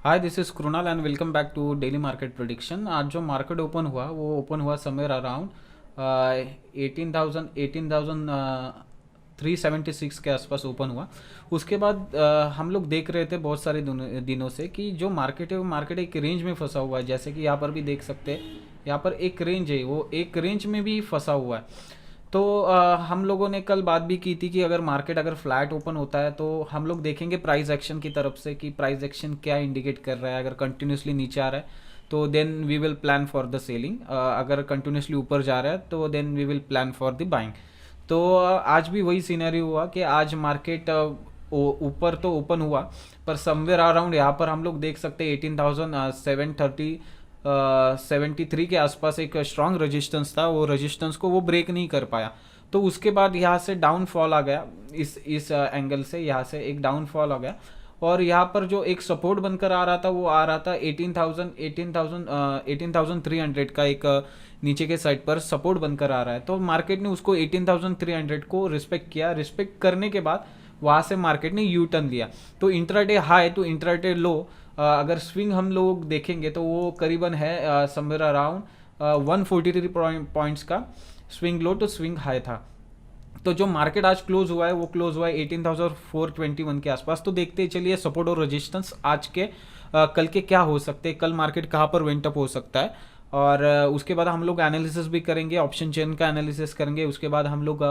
Hi, this is Krunal and welcome back to daily market prediction. आज जो market open हुआ वो ओपन हुआ समवेयर अराउंड 18,376 के आसपास ओपन हुआ। उसके बाद हम लोग देख रहे थे बहुत सारे दिनों से कि जो मार्केट है वो मार्केट एक रेंज में फंसा हुआ है। जैसे कि यहाँ पर भी देख सकते हैं, यहाँ पर एक रेंज है, वो एक रेंज में भी फंसा हुआ है। तो हम लोगों ने कल बात भी की थी कि अगर मार्केट अगर फ्लैट ओपन होता है तो हम लोग देखेंगे प्राइस एक्शन की तरफ से कि प्राइस एक्शन क्या इंडिकेट कर रहा है। अगर कंटिन्यूसली नीचे आ रहा है तो then we will plan for the selling, अगर कंटिन्यूसली ऊपर जा रहा है तो then we will plan for the buying. तो आज भी वही सीनरी हुआ कि आज मार्केट ऊपर तो ओपन हुआ, पर समवेयर अराउंड यहाँ पर हम लोग देख सकते हैं 18,730 73 के आसपास एक स्ट्रांग रेजिस्टेंस था। वो रेजिस्टेंस को वो ब्रेक नहीं कर पाया, तो उसके बाद यहाँ से डाउनफॉल आ गया। इस एंगल से यहाँ से एक डाउनफॉल आ गया, और यहाँ पर जो एक सपोर्ट बनकर आ रहा था वो आ रहा था 18,300 का एक नीचे के साइड पर सपोर्ट बनकर आ रहा है। तो मार्केट ने उसको 18,300 को रिस्पेक्ट किया। रिस्पेक्ट करने के बाद वहाँ से मार्केट ने यू टर्न लिया। तो intraday high to intraday low, अगर स्विंग हम लोग देखेंगे तो वो करीबन है समवेयर अराउंड 143 पॉइंट्स का swing low to swing high था। तो जो मार्केट आज क्लोज हुआ है वो क्लोज हुआ है 18,421 के आसपास। तो देखते चलिए सपोर्ट और रेजिस्टेंस आज के कल के क्या हो सकते हैं, कल मार्केट कहाँ पर वेंट अप हो सकता है। और उसके बाद हम लोग एनालिसिस भी करेंगे, ऑप्शन चेन का एनालिसिस करेंगे। उसके बाद हम लोग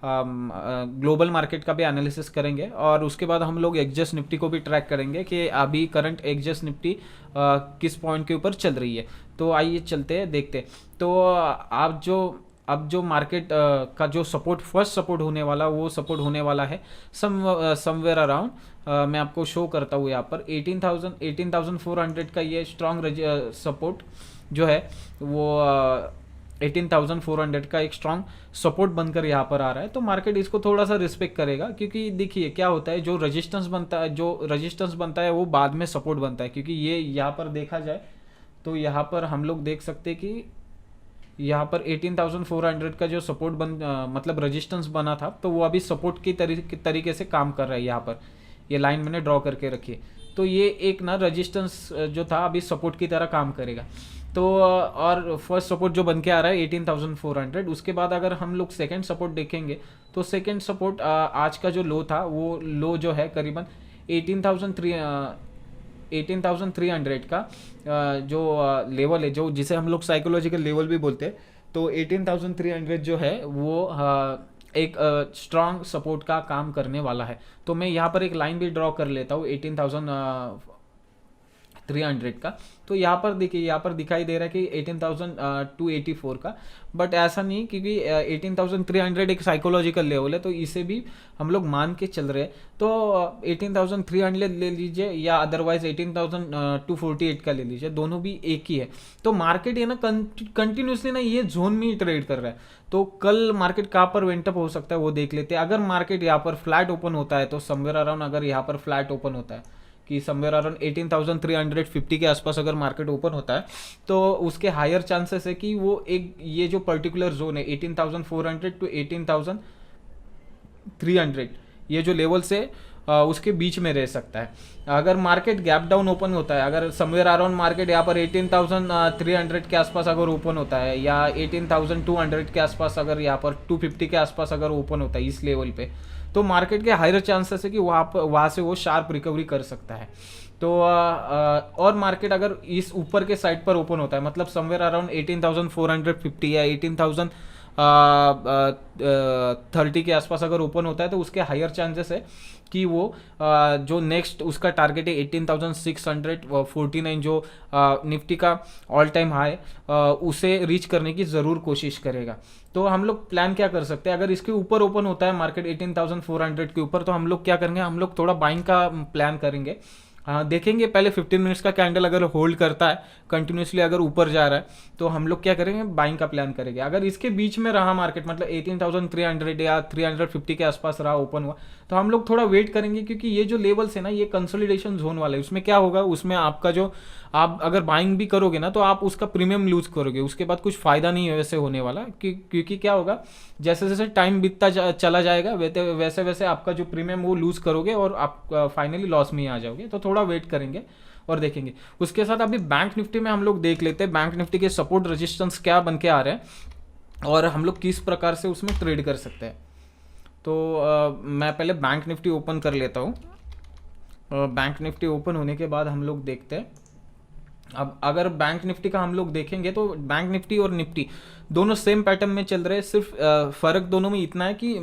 ग्लोबल मार्केट का भी एनालिसिस करेंगे, और उसके बाद हम लोग एक्सजेस निफ्टी को भी ट्रैक करेंगे कि अभी करंट एक्सजेस निफ्टी किस पॉइंट के ऊपर चल रही है। तो आइए चलते हैं, देखते हैं। तो आप जो अब जो मार्केट का जो सपोर्ट फर्स्ट सपोर्ट होने वाला वो सपोर्ट होने वाला है समवेयर अराउंड, मैं आपको शो करता हूँ यहाँ पर 18,400 का ये स्ट्रॉन्ग सपोर्ट जो है वो 18,400 का एक स्ट्रॉन्ग सपोर्ट बनकर यहाँ पर आ रहा है। तो मार्केट इसको थोड़ा सा रिस्पेक्ट करेगा, क्योंकि देखिए क्या होता है, जो रेजिस्टेंस बनता है वो बाद में सपोर्ट बनता है। क्योंकि ये यहाँ पर देखा जाए तो यहाँ पर हम लोग देख सकते हैं कि यहाँ पर 18,400 का जो सपोर्ट मतलब रेजिस्टेंस बना था, तो वो अभी सपोर्ट की तरीके से काम कर रहा है। यहाँ पर ये लाइन मैंने ड्रॉ करके रखी है। तो ये एक ना रेजिस्टेंस जो था अभी सपोर्ट की तरह काम करेगा। तो और फर्स्ट सपोर्ट जो बन के आ रहा है 18,400। उसके बाद अगर हम लोग सेकंड सपोर्ट देखेंगे तो सेकंड सपोर्ट आज का जो लो था वो लो जो है करीबन 18,300 का जो लेवल है, जो जिसे हम लोग साइकोलॉजिकल लेवल भी बोलते हैं। तो 18,300 जो है वो एक स्ट्रांग सपोर्ट का काम करने वाला है। तो मैं यहाँ पर एक लाइन भी ड्रॉ कर लेता हूँ 18,300 का। तो यहाँ पर देखिए, यहाँ पर दिखाई दे रहा है कि 18,284 का, बट ऐसा नहीं, क्योंकि 18,300 एक साइकोलॉजिकल लेवल है, तो इसे भी हम लोग मान के चल रहे हैं। तो 18,300 ले लीजिए या अदरवाइज 18,248 का ले लीजिए, दोनों भी एक ही है। तो मार्केट ये ना कंटिन्यूसली ना ये जोन में ही ट्रेड कर रहा है। तो कल मार्केट कहाँ पर वेंटअप हो सकता है वो देख लेते हैं। अगर मार्केट यहाँ पर फ्लैट ओपन होता है तो समवेयर अराउंड, अगर यहाँ पर फ्लैट ओपन होता है कि समवेयर अराउंड 18,350 के आसपास अगर मार्केट ओपन होता है, तो उसके हायर चांसेस है कि वो एक ये जो पर्टिकुलर जोन है 18,400 टू 18,300 ये जो लेवल से उसके बीच में रह सकता है। अगर मार्केट गैप डाउन ओपन होता है, अगर समवेयर अराउंड मार्केट यहाँ पर 18,300 के आसपास अगर ओपन होता है, या 18,200 के आसपास, अगर यहाँ पर 250 के आसपास अगर ओपन होता है इस लेवल पे, तो मार्केट के हायर चांसेस है कि वहाँ से वो शार्प रिकवरी कर सकता है। तो और मार्केट अगर इस ऊपर के साइड पर ओपन होता है, मतलब समवेयर अराउंड 18,450 या 18,030 के आसपास अगर ओपन होता है, तो उसके हायर चांसेस है कि वो जो नेक्स्ट उसका टारगेट है 18,649 जो निफ्टी का ऑल टाइम हाई, उसे रीच करने की ज़रूर कोशिश करेगा। तो हम लोग प्लान क्या कर सकते हैं, अगर इसके ऊपर ओपन होता है मार्केट 18,400 के ऊपर, तो हम लोग क्या करेंगे, हम लोग थोड़ा बाइंग का प्लान करेंगे। हाँ, देखेंगे पहले 15 मिनट्स का कैंडल अगर होल्ड करता है कंटिन्यूसली, अगर ऊपर जा रहा है, तो हम लोग क्या करेंगे, बाइंग का प्लान करेंगे। अगर इसके बीच में रहा मार्केट, मतलब 18,300 या 350 के आसपास रहा, ओपन हुआ, तो हम लोग थोड़ा वेट करेंगे, क्योंकि ये जो लेवल्स है ना, ये कंसोलिडेशन जोन वाला है। उसमें क्या होगा, उसमें आपका जो आप अगर बाइंग भी करोगे ना, तो आप उसका प्रीमियम लूज करोगे, उसके बाद कुछ फायदा नहीं है वैसे होने वाला। क्योंकि क्या होगा, जैसे जैसे टाइम बीतता चला जाएगा वैसे वैसे आपका जो प्रीमियम वो लूज करोगे और आप फाइनली लॉस में ही आ जाओगे। तो थोड़ा थोड़ा वेट करेंगे और देखेंगे। उसके साथ अभी बैंक निफ्टी में हम लोग देख लेते हैं बैंक निफ्टी के सपोर्ट रेजिस्टेंस क्या बन के आ रहे हैं और हम लोग किस प्रकार से उसमें ट्रेड कर सकते हैं। तो मैं पहले बैंक निफ्टी ओपन कर लेता हूँ। बैंक निफ्टी ओपन होने के बाद हम लोग देखते हैं। अब अगर बैंक निफ्टी का हम लोग देखेंगे तो बैंक निफ्टी और निफ्टी दोनों सेम पैटर्न में चल रहे हैं, सिर्फ फर्क दोनों में इतना है कि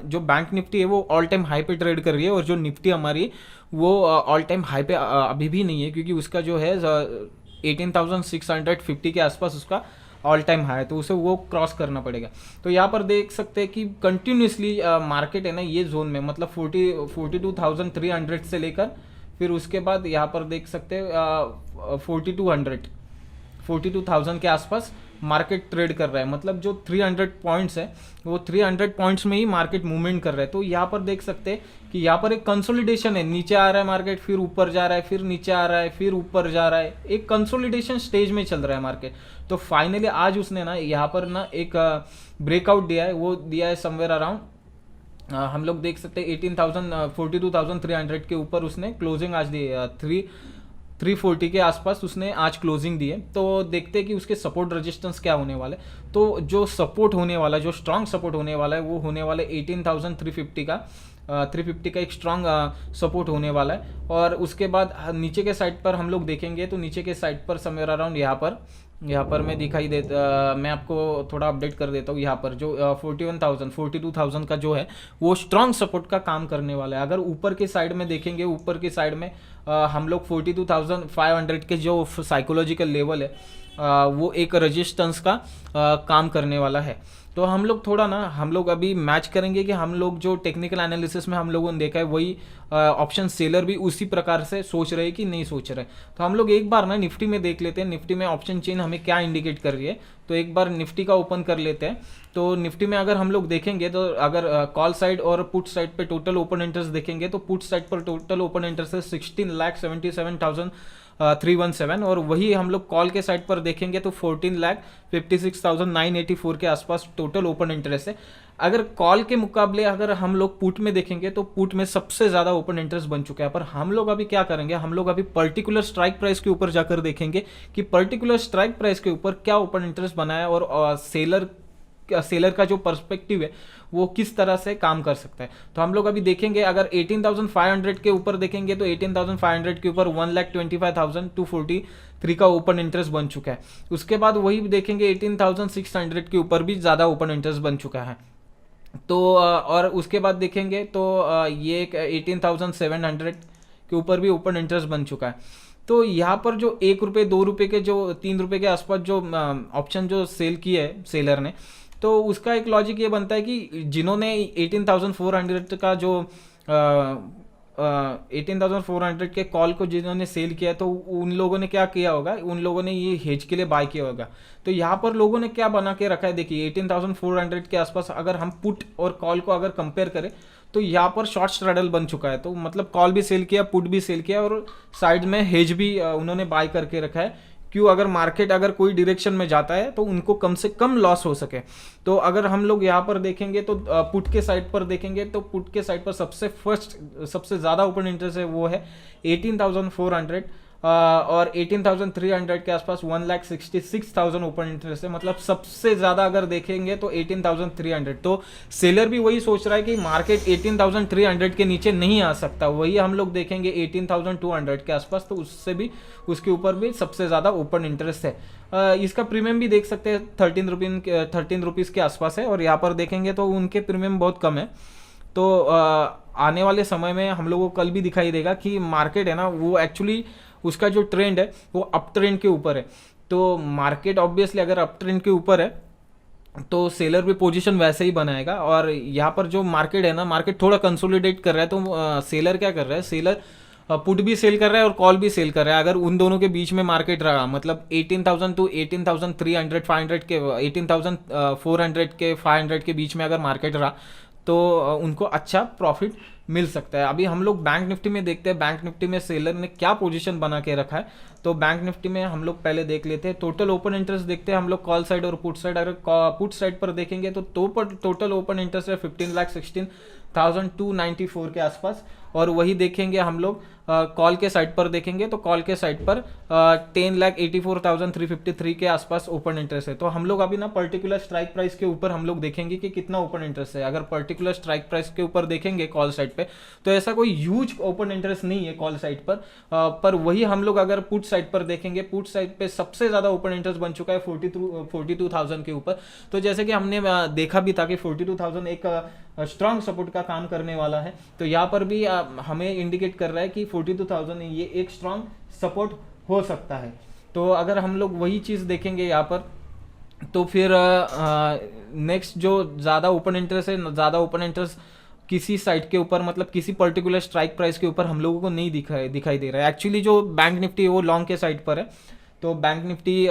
जो बैंक निफ्टी है वो ऑल टाइम हाई पे ट्रेड कर रही है और जो निफ्टी हमारी वो ऑल टाइम हाई पे अभी भी नहीं है, क्योंकि उसका जो है 18,650 के आसपास उसका ऑल टाइम हाई है, तो उसे वो क्रॉस करना पड़ेगा। तो यहाँ पर देख सकते हैं कि कंटिन्यूसली मार्केट है ना ये जोन में, मतलब 42,300 से लेकर फिर उसके बाद यहाँ पर देख सकते हैं 42,000 के आसपास मार्केट ट्रेड कर रहा है। मतलब जो 300 पॉइंट्स है वो 300 पॉइंट्स में ही मार्केट मूवमेंट कर रहा है। तो यहाँ पर देख सकते हैं कि यहाँ पर एक कंसोलिडेशन है, नीचे आ रहा है मार्केट, फिर ऊपर जा रहा है, फिर नीचे आ रहा है, फिर ऊपर जा रहा है, एक कंसोलिडेशन स्टेज में चल रहा है मार्केट। तो फाइनली आज उसने ना यहाँ पर ना एक ब्रेकआउट दिया है, वो दिया है समवेयर अराउंड हम लोग देख सकते हैं 42,300 के ऊपर उसने क्लोजिंग आज दी है। 340 के आसपास उसने आज क्लोजिंग दी है। तो देखते हैं कि उसके सपोर्ट रेजिस्टेंस क्या होने वाले। तो जो सपोर्ट होने वाला है, जो स्ट्रांग सपोर्ट होने वाला है वो होने वाला है 18,350 का 350 का एक स्ट्रांग सपोर्ट होने वाला है। और उसके बाद नीचे के साइड पर हम लोग देखेंगे तो नीचे के साइड पर समवेयर अराउंड यहाँ पर मैं दिखाई दे मैं आपको थोड़ा अपडेट कर देता हूँ। यहाँ पर जो 42,000 का जो है वो स्ट्रांग सपोर्ट का काम करने वाला है। अगर ऊपर के साइड में देखेंगे, ऊपर के साइड में हम लोग 42,500 के जो साइकोलॉजिकल लेवल है वो एक रेजिस्टेंस का काम करने वाला है। तो हम लोग थोड़ा ना हम लोग अभी मैच करेंगे कि हम लोग जो टेक्निकल एनालिसिस में हम लोगों ने देखा है वही ऑप्शन सेलर भी उसी प्रकार से सोच रहे हैं कि नहीं सोच रहे। तो हम लोग एक बार ना निफ्टी में देख लेते हैं, निफ्टी में ऑप्शन चेन हमें क्या इंडिकेट कर रही है। तो एक बार निफ्टी का ओपन कर लेते हैं। तो निफ्टी में अगर हम लोग देखेंगे तो अगर कॉल साइड और पुट साइड पे टोटल ओपन इंटरेस्ट देखेंगे तो पुट साइड पर टोटल ओपन इंटरेस्ट है 16,77,317 और वही हम लोग कॉल के साइड पर देखेंगे तो 14,56,984 के आसपास टोटल ओपन इंटरेस्ट है। अगर कॉल के मुकाबले अगर हम लोग पुट में देखेंगे तो पुट में सबसे ज्यादा ओपन इंटरेस्ट बन चुका है। पर हम लोग अभी क्या करेंगे, हम लोग अभी पर्टिकुलर स्ट्राइक प्राइस के ऊपर जाकर देखेंगे कि पर्टिकुलर स्ट्राइक प्राइस के ऊपर क्या ओपन इंटरेस्ट बना है और सेलर का जो पर्सपेक्टिव है वो किस तरह से काम कर सकता है। तो हम लोग अभी देखेंगे अगर 18,500 के ऊपर देखेंगे तो 18,500 के ऊपर 1,25,243 का ओपन इंटरेस्ट बन चुका है। उसके बाद वही देखेंगे 18,600 के ऊपर भी ज़्यादा ओपन इंटरेस्ट बन चुका है। तो और उसके बाद देखेंगे तो ये एक 18,700 के ऊपर भी ओपन इंटरेस्ट बन चुका है। तो यहाँ पर जो 1 रुपये 2 रुपये के जो 3 रुपये के आसपास जो ऑप्शन जो सेल किए है सेलर ने, तो उसका एक लॉजिक ये बनता है कि जिन्होंने 18,400 का जो 18,400 के कॉल को जिन्होंने सेल किया तो उन लोगों ने क्या किया होगा, उन लोगों ने ये हेज के लिए बाय किया होगा। तो यहाँ पर लोगों ने क्या बना के रखा है, देखिए 18,400 के आसपास अगर हम पुट और कॉल को अगर कंपेयर करें तो यहाँ पर शॉर्ट स्ट्रैडल बन चुका है। तो मतलब कॉल भी सेल किया, पुट भी सेल किया और साइड में हेज भी उन्होंने बाय करके रखा है। क्यों, अगर मार्केट अगर कोई डायरेक्शन में जाता है तो उनको कम से कम लॉस हो सके। तो अगर हम लोग यहाँ पर देखेंगे तो पुट के साइड पर देखेंगे तो पुट के साइड पर सबसे ज़्यादा ओपन इंटरेस्ट है वो है 18,400 और 18,300 के आसपास 1,66,000 ओपन इंटरेस्ट है। मतलब सबसे ज़्यादा अगर देखेंगे तो 18,300। तो सेलर भी वही सोच रहा है कि मार्केट 18,300 के नीचे नहीं आ सकता। वही हम लोग देखेंगे 18,200 के आसपास, तो उससे भी उसके ऊपर भी सबसे ज़्यादा ओपन इंटरेस्ट है। इसका प्रीमियम भी देख सकते हैं 13 रुपीज़ के आसपास है और यहाँ पर देखेंगे तो उनके प्रीमियम बहुत कम है। तो आने वाले समय में हम लोगों को कल भी दिखाई देगा कि मार्केट है ना वो एक्चुअली उसका जो ट्रेंड है वो अप ट्रेंड के ऊपर है। तो मार्केट ऑब्वियसली अगर अप ट्रेंड के ऊपर है तो सेलर भी पोजीशन वैसे ही बनाएगा। और यहाँ पर जो मार्केट है ना, मार्केट थोड़ा कंसोलिडेट कर रहा है। तो सेलर क्या कर रहा है, सेलर पुट भी सेल कर रहा है और कॉल भी सेल कर रहा है। अगर उन दोनों के बीच में मार्केट रहा, मतलब 18,000 टू 18,300 500 के 18,400 के 500 के बीच में अगर मार्केट रहा तो उनको अच्छा प्रॉफिट मिल सकता है। अभी हम लोग बैंक निफ्टी में देखते हैं बैंक निफ्टी में सेलर ने क्या पोजीशन बना के रखा है। तो बैंक निफ्टी में हम लोग पहले देख लेते हैं, टोटल ओपन इंटरेस्ट देखते हैं हम लोग कॉल साइड और पुट साइड। अगर पुट साइड पर देखेंगे तो टोटल ओपन इंटरेस्ट है 15,16,294 के आसपास। और वही देखेंगे हम लोग कॉल के साइड पर देखेंगे तो कॉल के साइड पर 10,84,353 के आसपास ओपन इंटरेस्ट है। तो हम लोग अभी ना पर्टिकुलर स्ट्राइक प्राइस के ऊपर हम लोग देखेंगे कि कितना ओपन इंटरेस्ट है। अगर पर्टिकुलर स्ट्राइक प्राइस के ऊपर देखेंगे कॉल साइड पे तो ऐसा कोई ह्यूज ओपन इंटरेस्ट नहीं है कॉल साइड पर वही हम लोग अगर पुट साइड पर देखेंगे, पुट साइड पे सबसे ज्यादा ओपन इंटरेस्ट बन चुका है 42,000 के ऊपर। तो जैसे कि हमने देखा भी था कि 42,000 एक स्ट्रांग सपोर्ट का काम करने वाला है। तो यहाँ पर भी हमें इंडिकेट कर रहा है कि 42,000 ये एक स्ट्रांग सपोर्ट हो सकता है। तो अगर हम लोग वही चीज़ देखेंगे यहाँ पर तो फिर नेक्स्ट जो ज़्यादा ओपन इंटरेस्ट है, ज़्यादा ओपन इंटरेस्ट किसी साइट के ऊपर मतलब किसी पर्टिकुलर स्ट्राइक प्राइस के ऊपर हम लोगों को नहीं दिखाई दे रहा है। एक्चुअली जो बैंक निफ्टी है वो लॉन्ग के साइड पर है। तो बैंक निफ्टी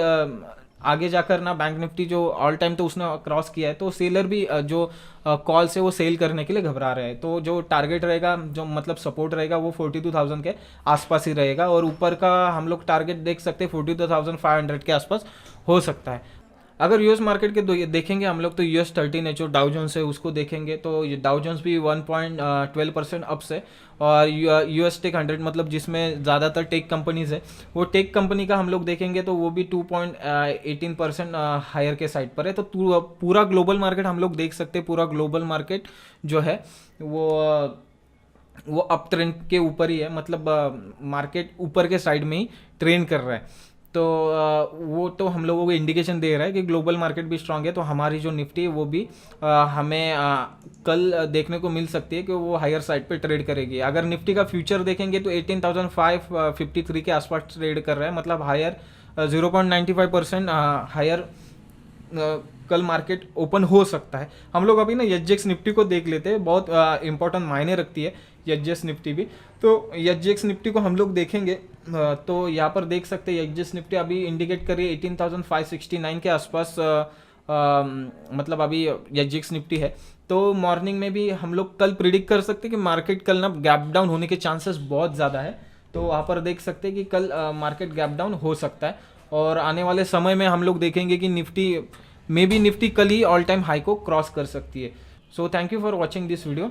आगे जाकर ना बैंक निफ्टी जो ऑल टाइम तो उसने क्रॉस किया है, तो सेलर भी जो कॉल से वो सेल करने के लिए घबरा रहे हैं। तो जो टारगेट रहेगा, जो मतलब सपोर्ट रहेगा वो 42,000 के आसपास ही रहेगा और ऊपर का हम लोग टारगेट देख सकते हैं 42,500 के आसपास हो सकता है। अगर यूएस मार्केट के देखेंगे हम लोग तो यूएस 13 है जो डाउ जोन्स है उसको देखेंगे तो ये डाउ जोन्स भी 1.12% अप से, और यूएस टेक 100 मतलब जिसमें ज़्यादातर टेक कंपनीज है, वो टेक कंपनी का हम लोग देखेंगे तो वो भी 2.18% हायर के साइड पर है। तो पूरा ग्लोबल मार्केट हम लोग देख सकते हैं, पूरा ग्लोबल मार्केट जो है वो अप ट्रेंड के ऊपर ही है, मतलब मार्केट ऊपर के साइड में ही ट्रेंड कर रहा है। तो वो तो हम लोगों को इंडिकेशन दे रहा है कि ग्लोबल मार्केट भी स्ट्रांग है। तो हमारी जो निफ्टी है वो भी हमें कल देखने को मिल सकती है कि वो हायर साइड पे ट्रेड करेगी। अगर निफ्टी का फ्यूचर देखेंगे तो 18,553 के आसपास ट्रेड कर रहा है, मतलब हायर 0.95% हायर कल मार्केट ओपन हो सकता है। हम लोग अभी ना एसजीएक्स निफ्टी को देख लेते हैं, बहुत इंपॉर्टेंट मायने रखती है एसजीएक्स निफ्टी भी। तो एसजीएक्स निफ्टी को हम लोग देखेंगे तो यहाँ पर देख सकते हैं एसजीएक्स निफ्टी अभी इंडिकेट कर रही है 18,569 के आसपास, मतलब अभी एसजीएक्स निफ्टी है। तो मॉर्निंग में भी हम लोग कल प्रिडिक्ट कर सकते हैं कि मार्केट कल ना गैप डाउन होने के चांसेस बहुत ज़्यादा है। तो वहाँ पर देख सकते हैं कि कल मार्केट गैप डाउन हो सकता है, और आने वाले समय में हम लोग देखेंगे कि निफ्टी कल ही ऑल टाइम हाई को क्रॉस कर सकती है। So thank you for watching this video.